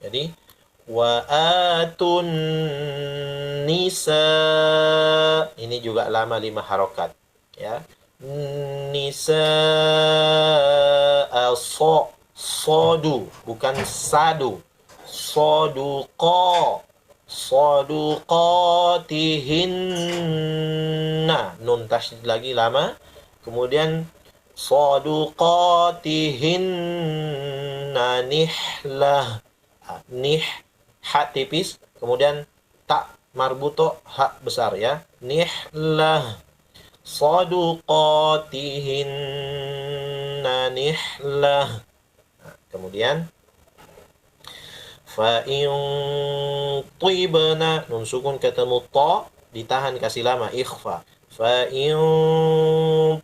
Jadi wa atun nisa, ini juga lama 5 harokat ya. Nisa sodu bukan sadu. Soduqa soduqatihinna, nun tasydid lagi lama, kemudian soduqatihinna nihlah. Nih ha tipis, kemudian tak marbuto ha besar ya. Nihlah saduqatihinna nihlah. Kemudian fa in tibna, nun sukun ketemu ta ditahan kasih lama ikhfa. Fa in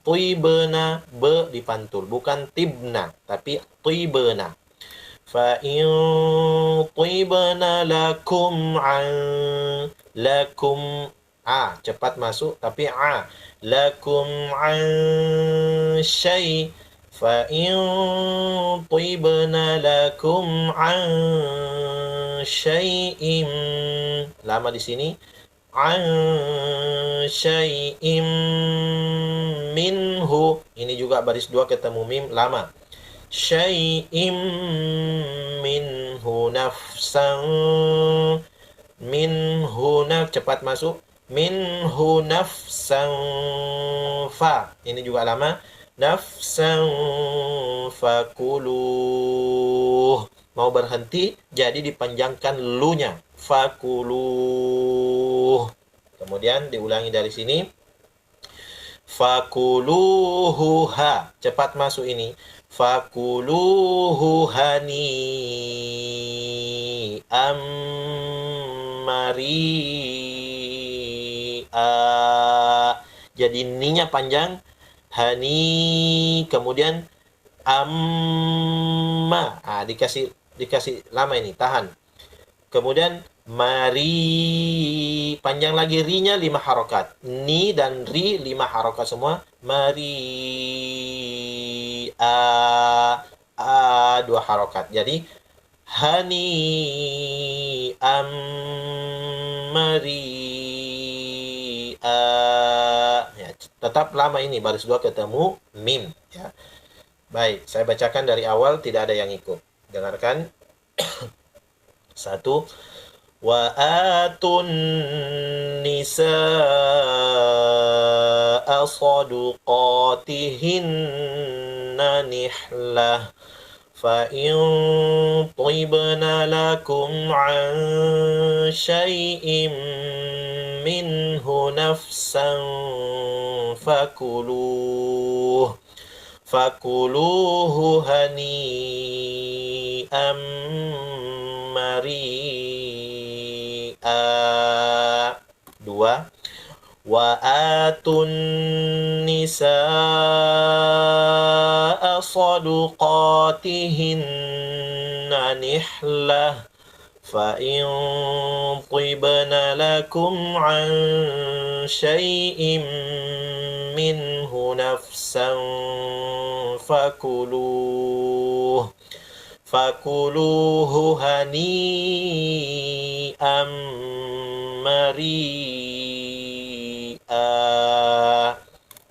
tibna, be dipantul bukan tibna tapi tibna. Fa in tibna lakum an, lakum a cepat masuk tapi a, lakum an syai. Fa in tibna lakum an syai'im, lama di sini, an syai'im minhu, ini juga baris dua ketemu mim lama. Syai'im minhu nafsan, minhu cepat masuk, minhu nafsan fa, ini juga lama, nafsan fakuluh, mau berhenti jadi dipanjangkan lunya, fakuluh. Kemudian diulangi dari sini, fakuluhuha, cepat masuk ini, fakuluhu hani ammaria, jadi ninya panjang, hani, kemudian amma, dikasih lama ini, tahan, kemudian mari, panjang lagi, rinya 5 harokat, ni dan ri 5 harokat semua, mari a 2 harokat, jadi hani mari ya, tetap lama ini baris 2 ketemu mim ya. Baik, saya bacakan dari awal, tidak ada yang ikut, dengarkan. Satu, wa atun nisaa saduqatihinna nihlah fa in tibna lakum an syai'im minhu nafsan fakuluhu hani'am mari'a. Dua, wa atun nisaa saduqatihinna nihlah fa in tibna lakum an syai'im minhu nafsan fakuluhu hani'am mari'a.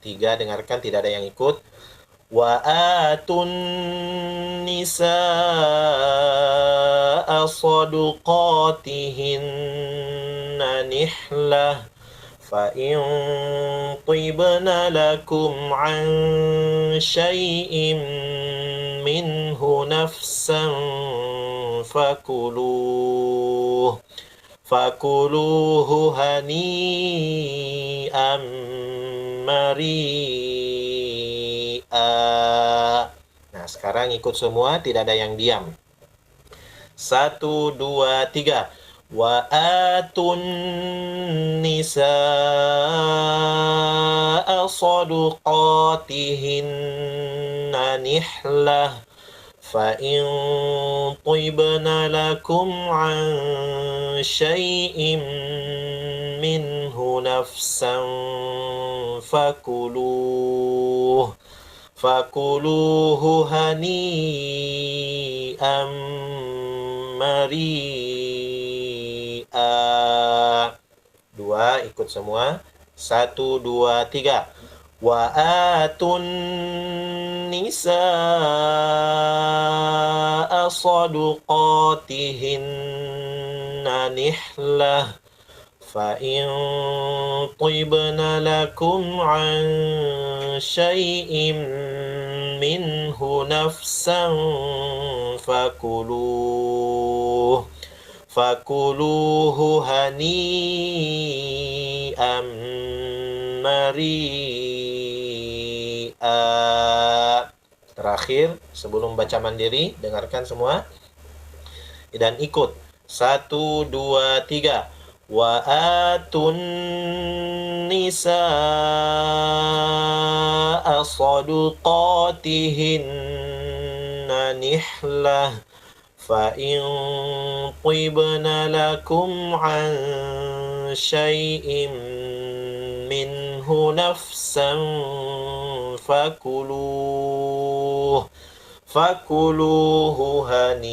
Tiga, dengarkan, tidak ada yang ikut. Wa atun nisaa saduqatihinna nihlah fa in tibna lakum an syai'im minhu nafsan fakuluhu hani'am mari'a. Nah, sekarang ikut semua, tidak ada yang diam. 1, 2, 3. Wa atun nisaa saduqatihinna nihlah fa in tibna lakum an syai'im minhu nafsan fakuluhu hani'am mari'a. Dua, ikut semua. 1, 2, 3. Wa atun nisaa saduqatihinna nihlah fa in tibna lakum an syai'im minhu nafsan fakuluhu hani'am mari'a. Terakhir, sebelum baca mandiri, dengarkan semua dan ikut. 1, 2, 3. Wa atun nisaa saduqatihinna nihlah fa in tibna lakum an syai'im minhu nafsan fakuluhu hani'am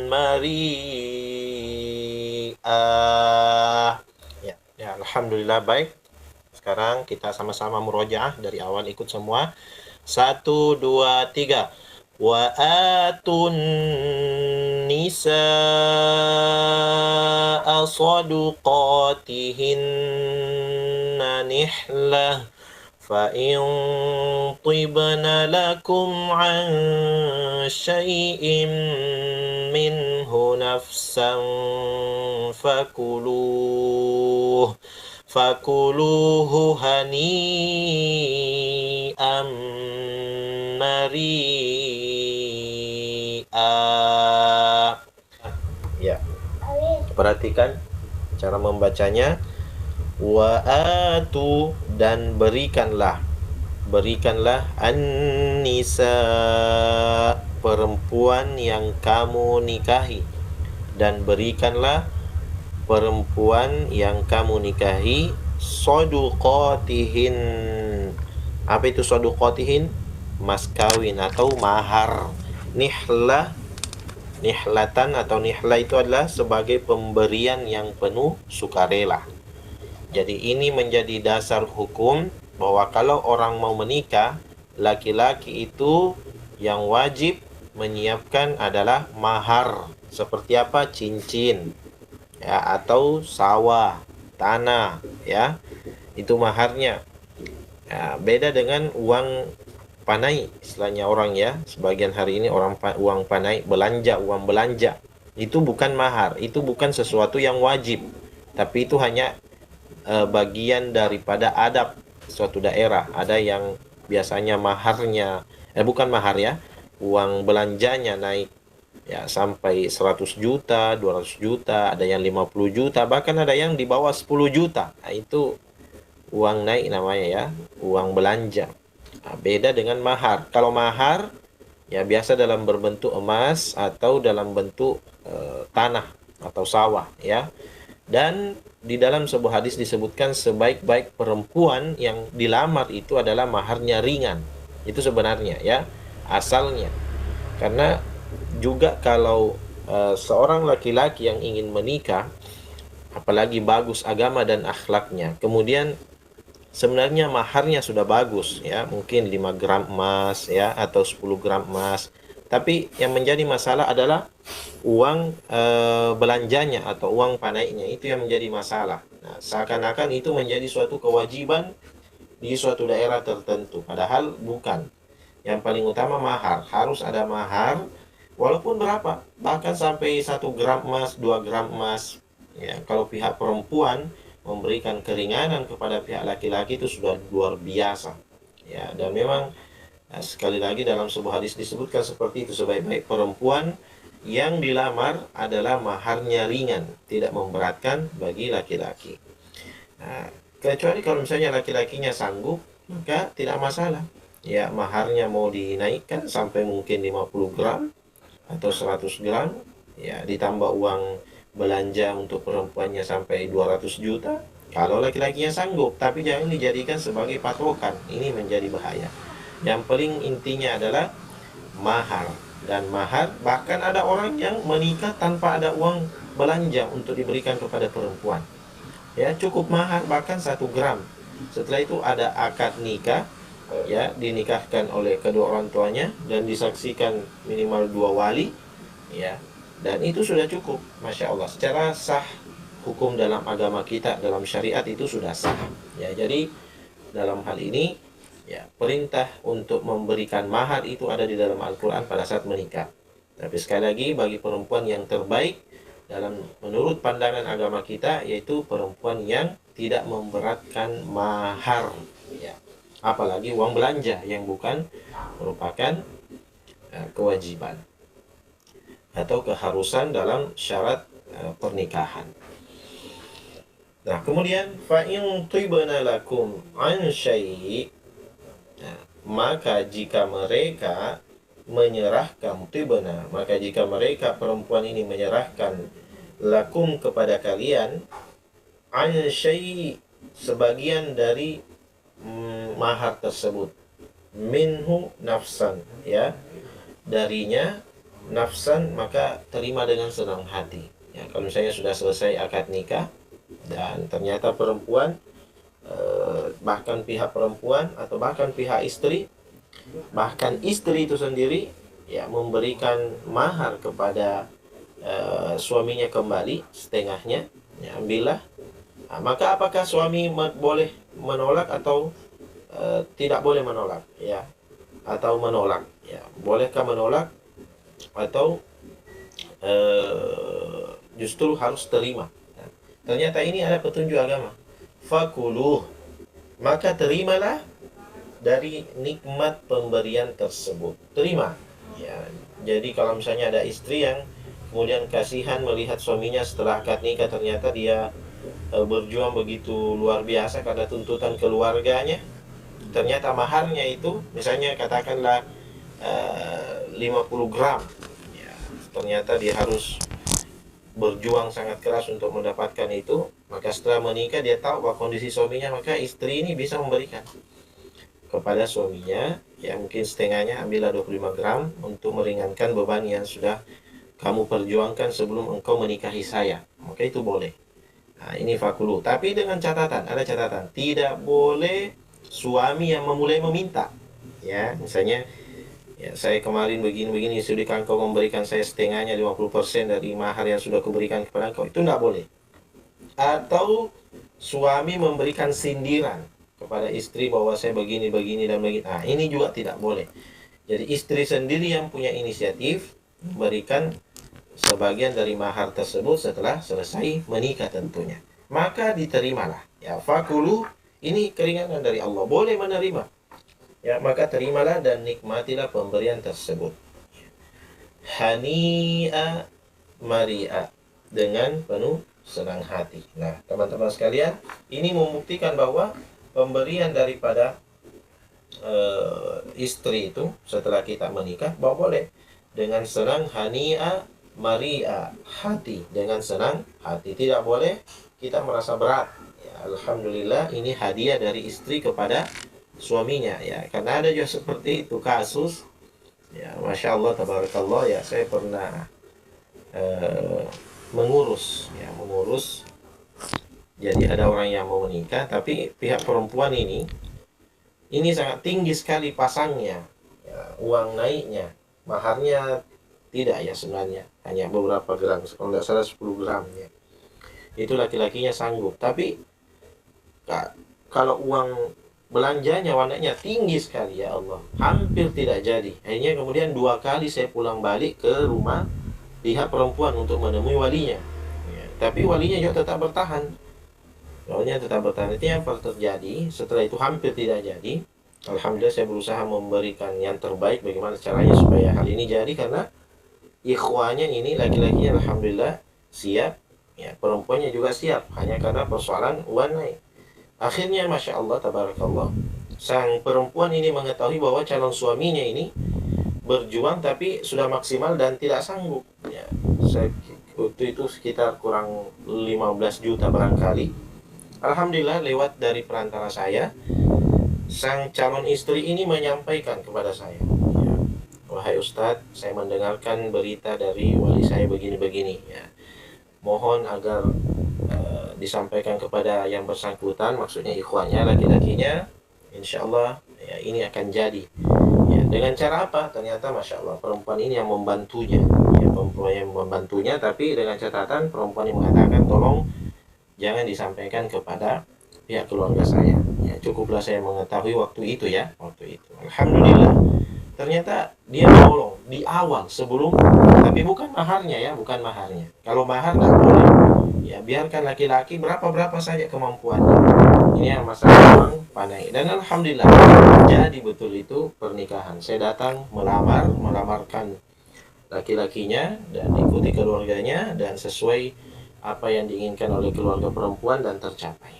mari'a. Ya, alhamdulillah baik. Sekarang kita sama-sama murojaah dari awal, ikut semua. 1, 2, 3. Wa atun nisaa saduqatihinna nihlah fa in tibna lakum an syai'im minhu nafsan fakuluhu hani'am mari'a. Ya, perhatikan cara membacanya. Wa atu, dan berikanlah an-nisa, perempuan yang kamu nikahi, dan berikanlah perempuan yang kamu nikahi saduqatihin. Apa itu saduqatihin? Mas kawin atau mahar. Nihlatan atau nihlah itu adalah sebagai pemberian yang penuh sukarela. Jadi ini menjadi dasar hukum bahwa kalau orang mau menikah, laki-laki itu yang wajib menyiapkan adalah mahar. Seperti apa? Cincin, ya, atau sawah, tanah, ya. Itu maharnya. Ya, beda dengan uang panai, istilahnya orang, ya. Sebagian hari ini uang panai, uang belanja. Itu bukan mahar, itu bukan sesuatu yang wajib. Tapi itu hanya bagian daripada adab suatu daerah. Ada yang biasanya maharnya, bukan mahar ya, uang belanjanya naik ya sampai 100 juta, 200 juta, ada yang 50 juta, bahkan ada yang di bawah 10 juta. Nah, itu uang naik namanya ya, uang belanja. Nah, beda dengan mahar. Kalau mahar ya biasa dalam berbentuk emas atau dalam bentuk tanah atau sawah ya. Dan di dalam sebuah hadis disebutkan sebaik-baik perempuan yang dilamar itu adalah maharnya ringan. Itu sebenarnya ya asalnya. Karena juga kalau seorang laki-laki yang ingin menikah, apalagi bagus agama dan akhlaknya, kemudian sebenarnya maharnya sudah bagus ya, mungkin 5 gram emas ya atau 10 gram emas. Tapi yang menjadi masalah adalah uang belanjanya atau uang panainya, itu yang menjadi masalah. Nah, seakan-akan itu menjadi suatu kewajiban di suatu daerah tertentu, padahal bukan. Yang paling utama mahar, harus ada mahar, walaupun berapa, bahkan sampai 1 gram emas, 2 gram emas. Ya, kalau pihak perempuan memberikan keringanan kepada pihak laki-laki itu sudah luar biasa. Ya, dan memang sekali lagi dalam sebuah hadis disebutkan seperti itu, sebaik-baik perempuan yang dilamar adalah maharnya ringan, tidak memberatkan bagi laki-laki. Nah, kecuali kalau misalnya laki-lakinya sanggup, maka tidak masalah. Ya, maharnya mau dinaikkan sampai mungkin 50 gram atau 100 gram, ya ditambah uang belanja untuk perempuannya sampai 200 juta. Kalau laki-lakinya sanggup, tapi jangan dijadikan sebagai patokan. Ini menjadi bahaya. Yang paling intinya adalah mahar. dan mahar. Bahkan ada orang yang menikah tanpa ada uang belanja untuk diberikan kepada perempuan. Ya, cukup mahar bahkan 1 gram. Setelah itu ada akad nikah, ya, dinikahkan oleh kedua orang tuanya dan disaksikan minimal 2 wali, ya. Dan itu sudah cukup, Masya Allah. Secara sah hukum dalam agama kita, dalam syariat itu sudah sah. Ya, jadi dalam hal ini, ya, perintah untuk memberikan mahar itu ada di dalam Al-Quran pada saat menikah. Tapi sekali lagi, bagi perempuan yang terbaik dalam menurut pandangan agama kita, yaitu perempuan yang tidak memberatkan mahar, ya. Apalagi uang belanja yang bukan merupakan kewajiban atau keharusan dalam syarat pernikahan. Nah, kemudian fa in tibna lakum an syai', maka jika mereka menyerahkan tibna, maka jika mereka perempuan ini menyerahkan lakum kepada kalian an syai', sebagian dari mahar tersebut, minhu nafsan, ya, darinya nafsan, maka terima dengan senang hati. Ya, kalau misalnya sudah selesai akad nikah dan ternyata perempuan, bahkan pihak perempuan atau bahkan pihak istri, bahkan istri itu sendiri, ya, memberikan mahar kepada suaminya kembali setengahnya, ya, ambillah. Nah, maka apakah suami boleh menolak atau tidak boleh menolak, ya, atau menolak, ya, bolehkah menolak atau justru harus terima? Nah, ternyata ini ada petunjuk agama. Fakuluh, maka terimalah dari nikmat pemberian tersebut. Terima, ya. Jadi kalau misalnya ada istri yang kemudian kasihan melihat suaminya setelah akad nikah ternyata dia berjuang begitu luar biasa karena tuntutan keluarganya, ternyata maharnya itu misalnya katakanlah 50 gram, ya, ternyata dia harus berjuang sangat keras untuk mendapatkan itu. Maka setelah menikah dia tahu bahwa kondisi suaminya, maka istri ini bisa memberikan kepada suaminya, ya, mungkin setengahnya, ambillah 25 gram untuk meringankan beban yang sudah kamu perjuangkan sebelum engkau menikahi saya, maka itu boleh. Nah, ini fakulu. Tapi dengan catatan, ada catatan, tidak boleh suami yang memulai meminta. Ya, misalnya, ya, saya kemarin begini-begini, sudahkah engkau memberikan saya setengahnya, 50% dari mahar yang sudah kuberikan kepada engkau. Itu tidak boleh. Atau suami memberikan sindiran kepada istri bahwa saya begini-begini dan begini. Nah, ini juga tidak boleh. Jadi istri sendiri yang punya inisiatif memberikan sebagian dari mahar tersebut setelah selesai menikah tentunya, maka diterimalah. Ya, fakulu, ini keringanan dari Allah, boleh menerima. Ya, maka terimalah dan nikmatilah pemberian tersebut. Hani'a mari'a, dengan penuh senang hati. Nah, teman-teman sekalian, ini membuktikan bahwa pemberian daripada istri itu setelah kita menikah bahwa boleh dengan senang, hani'a mari'a, hati, dengan senang hati. Tidak boleh kita merasa berat. Ya, alhamdulillah ini hadiah dari istri kepada suaminya, ya, karena ada juga seperti itu kasus, ya, masya Allah tabarakallah, ya, saya pernah mengurus, ya, jadi ada orang yang mau menikah tapi pihak perempuan ini sangat tinggi sekali pasangnya, ya, uang naiknya, maharnya tidak, ya, sebenarnya hanya beberapa gram, kalau tidak salah 10 gram, ya. Itu laki-lakinya sanggup, tapi kalau uang belanjanya warnanya tinggi sekali, ya Allah, hampir tidak jadi. Akhirnya kemudian 2 kali saya pulang balik ke rumah pihak perempuan untuk menemui walinya, ya, tapi walinya juga tetap bertahan. Itu yang terjadi. Setelah itu hampir tidak jadi. Alhamdulillah saya berusaha memberikan yang terbaik bagaimana caranya supaya hal ini jadi, karena ikhwanya ini laki-lakinya alhamdulillah siap, ya, perempuannya juga siap, hanya karena persoalan uang naik. Akhirnya masya Allah tabarakallah, sang perempuan ini mengetahui bahwa calon suaminya ini berjuang tapi sudah maksimal dan tidak sanggup, ya. Waktu itu sekitar kurang 15 juta barangkali. Alhamdulillah lewat dari perantara saya, sang calon istri ini menyampaikan kepada saya, ya, wahai Ustadz, saya mendengarkan berita dari wali saya begini-begini, ya. Mohon agar disampaikan kepada yang bersangkutan, maksudnya ikhwannya, laki-lakinya, insya Allah ya, ini akan jadi. Ya, dengan cara apa? Ternyata Masya Allah perempuan ini yang membantunya, ya, perempuan yang membantunya, tapi dengan catatan perempuan yang mengatakan tolong jangan disampaikan kepada pihak keluarga saya. Ya, cukuplah saya mengetahui waktu itu, ya, waktu itu. Alhamdulillah, ternyata dia menolong di awal sebelum, tapi bukan maharnya, ya, bukan maharnya. Kalau mahar nggak boleh, ya biarkan laki-laki berapa saja kemampuannya. Ini yang masalah orang pandai. Dan alhamdulillah jadi betul itu pernikahan. Saya datang melamarkan laki-lakinya dan ikuti keluarganya dan sesuai apa yang diinginkan oleh keluarga perempuan dan tercapai.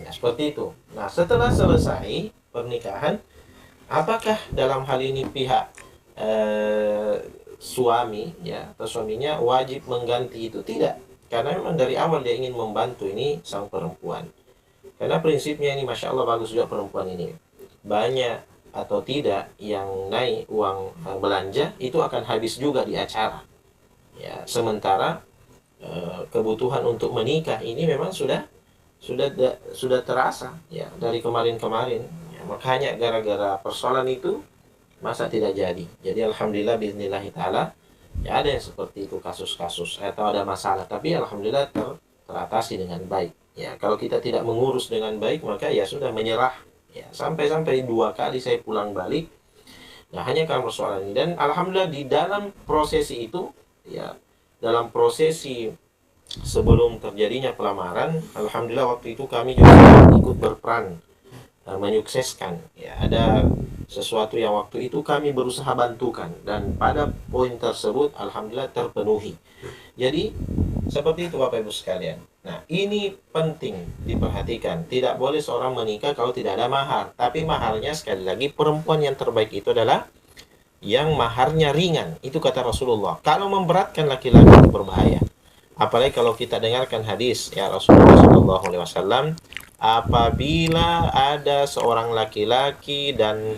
Ya, seperti itu. Nah, setelah selesai pernikahan, apakah dalam hal ini pihak suami, ya, atau suaminya wajib mengganti itu? Tidak, karena memang dari awal dia ingin membantu ini sang perempuan. Karena prinsipnya ini Masya Allah bagus juga perempuan ini. Banyak atau tidak yang naik uang belanja itu akan habis juga di acara. Ya, sementara kebutuhan untuk menikah ini memang sudah terasa, ya, dari kemarin-kemarin. Ya, makanya gara-gara persoalan itu masa tidak jadi. Jadi alhamdulillah bismillah taala, ya, ada yang seperti itu kasus-kasus atau ada masalah, tapi alhamdulillah teratasi dengan baik. Ya, kalau kita tidak mengurus dengan baik maka ya sudah menyerah. Ya, sampai 2 kali saya pulang balik. Nah, hanya karena persoalan ini. Dan alhamdulillah di dalam prosesi itu, ya, dalam prosesi sebelum terjadinya pelamaran, alhamdulillah waktu itu kami juga ikut berperan menyukseskan. Ya, ada sesuatu yang waktu itu kami berusaha bantukan dan pada poin tersebut alhamdulillah terpenuhi. Jadi seperti itu Bapak Ibu sekalian. Nah, ini penting diperhatikan. Tidak boleh seorang menikah kalau tidak ada mahar. Tapi maharnya sekali lagi perempuan yang terbaik itu adalah yang maharnya ringan. Itu kata Rasulullah. Kalau memberatkan laki-laki itu berbahaya. Apalagi kalau kita dengarkan hadis ya Rasulullah SAW, apabila ada seorang laki-laki dan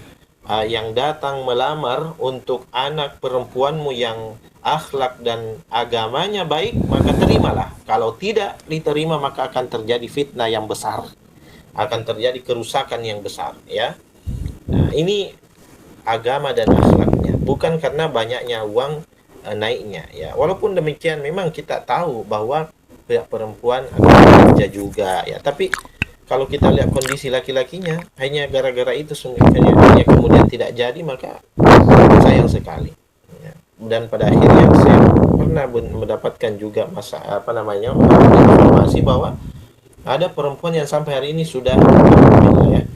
yang datang melamar untuk anak perempuanmu yang akhlak dan agamanya baik, maka terimalah. Kalau tidak diterima maka akan terjadi fitnah yang besar, akan terjadi kerusakan yang besar, ya. Nah, ini agama dan akhlaknya, bukan karena banyaknya uang naiknya, ya. Walaupun demikian memang kita tahu bahwa pihak perempuan akan bekerja juga, ya, tapi kalau kita lihat kondisi laki-lakinya hanya gara-gara itu hanya kemudian tidak jadi, maka sayang sekali, ya. Dan pada akhirnya saya pernah mendapatkan juga informasi bahwa ada perempuan yang sampai hari ini sudah, ya,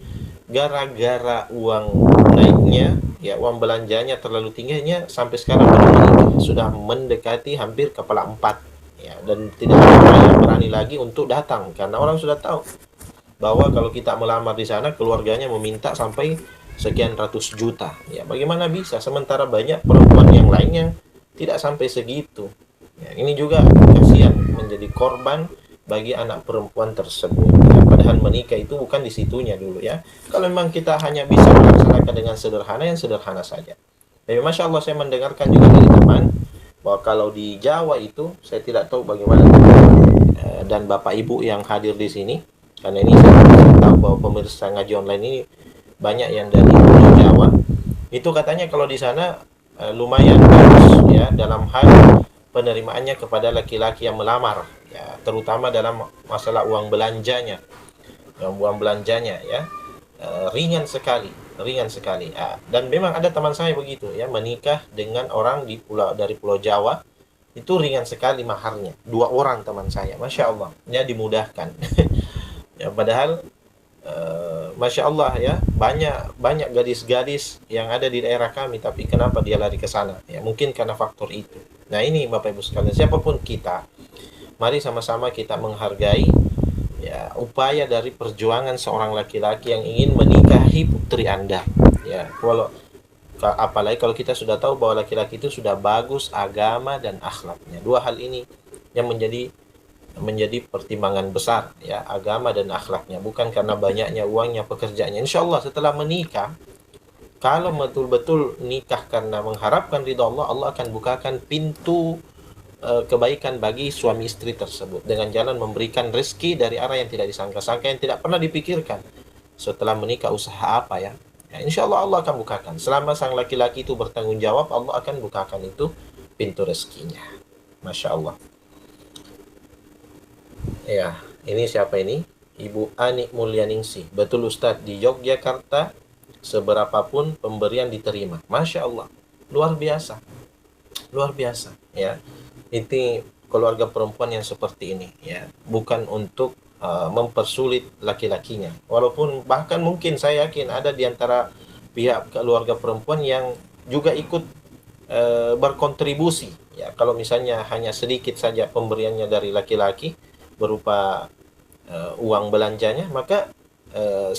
gara-gara uang naiknya, ya, uang belanjanya terlalu tingginya, sampai sekarang belum menikah, sudah mendekati hampir kepala 4, ya, dan tidak ada orang yang berani lagi untuk datang karena orang sudah tahu bahwa kalau kita melamar di sana keluarganya meminta sampai sekian ratus juta. Ya, bagaimana bisa sementara banyak perempuan yang lainnya tidak sampai segitu. Ya, ini juga kasihan menjadi korban bagi anak perempuan tersebut. Ya, padahal menikah itu bukan di situnya dulu, ya. Kalau memang kita hanya bisa melaksanakan dengan sederhana, yang sederhana saja. Tapi Masya Allah saya mendengarkan juga dari teman bahwa kalau di Jawa itu, saya tidak tahu bagaimana dan Bapak Ibu yang hadir di sini, karena ini saya tahu bahwa pemirsa ngaji online ini banyak yang dari Pulau Jawa. Itu katanya kalau di sana lumayan bagus, ya, dalam hal penerimaannya kepada laki-laki yang melamar, ya, terutama dalam masalah uang belanjanya. Uang belanjanya, ya, ringan sekali. Dan memang ada teman saya begitu, ya, menikah dengan orang dari Pulau Jawa. Itu ringan sekali maharnya. 2 orang teman saya, Masya Allah, ya, dimudahkan. Ya, padahal Masya Allah, ya, banyak gadis-gadis yang ada di daerah kami, tapi kenapa dia lari ke sana? Ya, mungkin karena faktor itu. Nah, ini Bapak Ibu sekalian, siapapun kita, mari sama-sama kita menghargai, ya, upaya dari perjuangan seorang laki-laki yang ingin menikahi putri Anda. Ya, apalagi kalau kita sudah tahu bahwa laki-laki itu sudah bagus agama dan akhlaknya. 2 hal ini yang menjadi pertimbangan besar, ya, agama dan akhlaknya, bukan karena banyaknya uangnya, pekerjaannya. Insya Allah setelah menikah Kalau betul-betul nikah karena mengharapkan ridha Allah, Allah akan bukakan pintu kebaikan bagi suami istri tersebut dengan jalan memberikan rezeki dari arah yang tidak disangka-sangka, yang tidak pernah dipikirkan. Setelah menikah usaha apa ya? Ya, insya Allah Allah akan bukakan. Selama sang laki-laki itu bertanggung jawab, Allah akan bukakan itu pintu rezekinya. Masya Allah. Ya, ini siapa ini? Ibu Ani Mulyaningsih. Betul Ustadz, di Yogyakarta seberapapun pemberian diterima. Masya Allah. Luar biasa. Luar biasa. Ya, ini keluarga perempuan yang seperti ini. Ya, bukan untuk mempersulit laki-lakinya. Walaupun bahkan mungkin saya yakin ada di antara pihak keluarga perempuan yang juga ikut berkontribusi. Ya, kalau misalnya hanya sedikit saja pemberiannya dari laki-laki berupa uang belanjanya, maka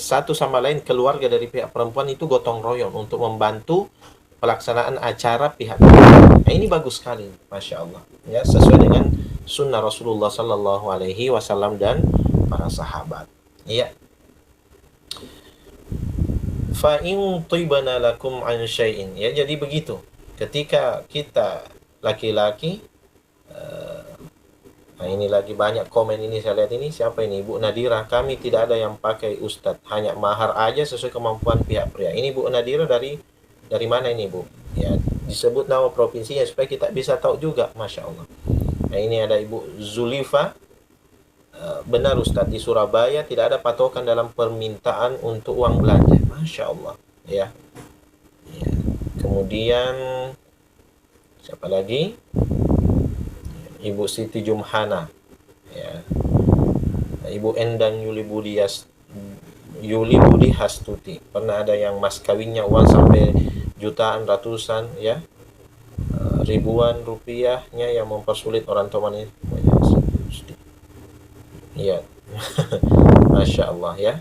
satu sama lain keluarga dari pihak perempuan itu gotong royong untuk membantu pelaksanaan acara pihak perempuan. Nah, ini bagus sekali, masya Allah. Ya, sesuai dengan sunnah Rasulullah Sallallahu Alaihi Wasallam dan para sahabat. Iya. Fa in tibana lakum an syai'in. Ya, jadi begitu. Ketika kita laki-laki, nah ini lagi banyak komen ini, saya lihat ini siapa ini, Ibu Nadira, kami tidak ada yang pakai ustadz, hanya mahar aja sesuai kemampuan pihak pria. Ini Bu Nadira dari mana ini Bu? Ya, disebut nama provinsinya supaya kita bisa tahu juga, masya Allah. Nah ini ada Ibu Zulifa. Benar Ustadz, di Surabaya tidak ada patokan dalam permintaan untuk uang belanja, masya Allah. Ya, ya. Kemudian siapa lagi? Ibu Siti Jumhana, ya. Ibu Endang Yuli Budi Hastuti. Pernah ada yang mas kawinnya uang sampai jutaan, ratusan, ya, ribuan rupiahnya yang mempersulit orang tua ini. Iya. Masya Allah ya.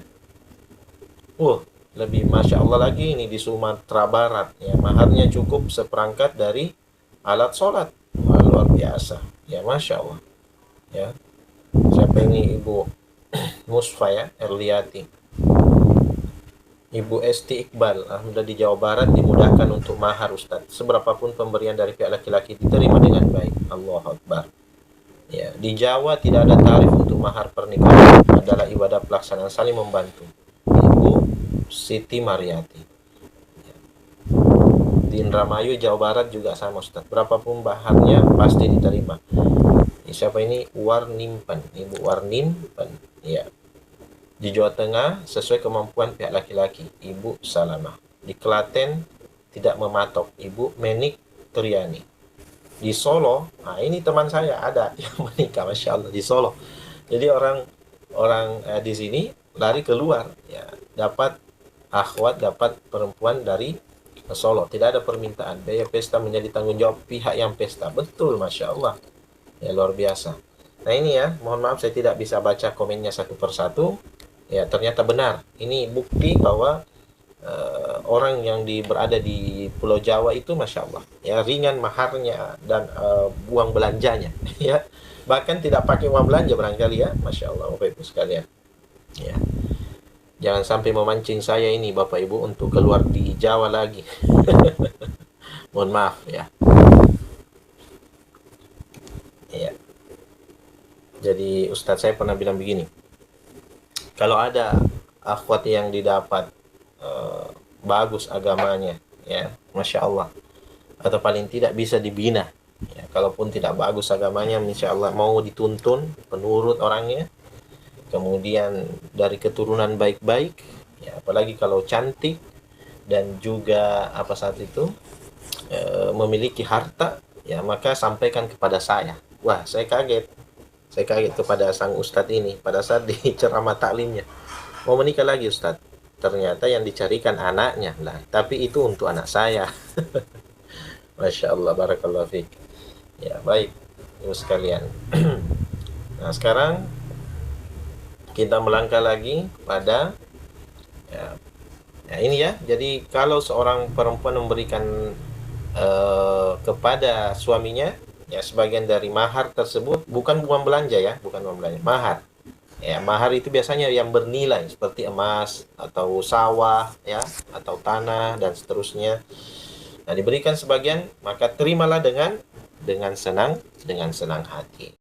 Lebih masya Allah lagi ini di Sumatera Barat, ya, maharnya cukup seperangkat dari alat sholat. Wah, luar biasa. Ya, masya Allah. Ya. Siapa ini? Ibu Musfa ya, Erliati. Ibu Esti Iqbal, alhamdulillah di Jawa Barat dimudahkan untuk mahar Ustadz. Seberapapun pemberian dari pihak laki-laki diterima dengan baik. Allahu Akbar. Ya, di Jawa tidak ada tarif untuk mahar pernikahan, adalah ibadah pelaksanaan saling membantu. Ibu Siti Mariati. Ya. Di Indramayu, Jawa Barat juga sama Ustaz. Berapapun bahannya pasti diterima. Siapa ini? Warnimpen. Ibu Warnimpen. Ya. Di Jawa Tengah sesuai kemampuan pihak laki-laki. Ibu Salamah. Di Klaten tidak mematok. Ibu Menik Triani. Di Solo, nah ini teman saya ada yang menikah, masya Allah, di Solo. Jadi orang di sini lari keluar, ya, dapat akhwat, dapat perempuan dari Solo. Tidak ada permintaan, biaya pesta menjadi tanggung jawab pihak yang pesta. Betul, masya Allah, ya, luar biasa. Nah ini ya, mohon maaf saya tidak bisa baca komennya satu persatu. Ya, ternyata benar. Ini bukti bahwa orang yang berada di Pulau Jawa itu masya Allah, ya, ringan maharnya dan uang belanjanya, ya, bahkan tidak pakai uang belanja barangkali, ya, masya Allah Bapak Ibu sekalian. Ya, jangan sampai memancing saya ini Bapak Ibu untuk keluar di Jawa lagi. Mohon maaf ya. Ya, jadi Ustadz saya pernah bilang begini, kalau ada akhwat yang didapat bagus agamanya, ya, masya Allah, atau paling tidak bisa dibina, ya, kalaupun tidak bagus agamanya, insya Allah mau dituntun penurut orangnya, kemudian dari keturunan baik-baik, ya, apalagi kalau cantik dan juga apa saat itu memiliki harta, ya, maka sampaikan kepada saya. Wah, saya kaget kepada sang ustadz ini pada saat di ceramah taklimnya, mau menikah lagi Ustadz, ternyata yang dicarikan anaknya lah, tapi itu untuk anak saya. Masya Allah, barakallahu fiik. Ya, baik ibu sekalian. Nah sekarang kita melangkah lagi pada ya ini ya, jadi kalau seorang perempuan memberikan kepada suaminya, ya, sebagian dari mahar tersebut, bukan uang belanja, ya, bukan uang belanja, mahar. Ya, mahar itu biasanya yang bernilai seperti emas atau sawah ya, atau tanah dan seterusnya. Nah, diberikan sebagian, maka terimalah dengan senang hati.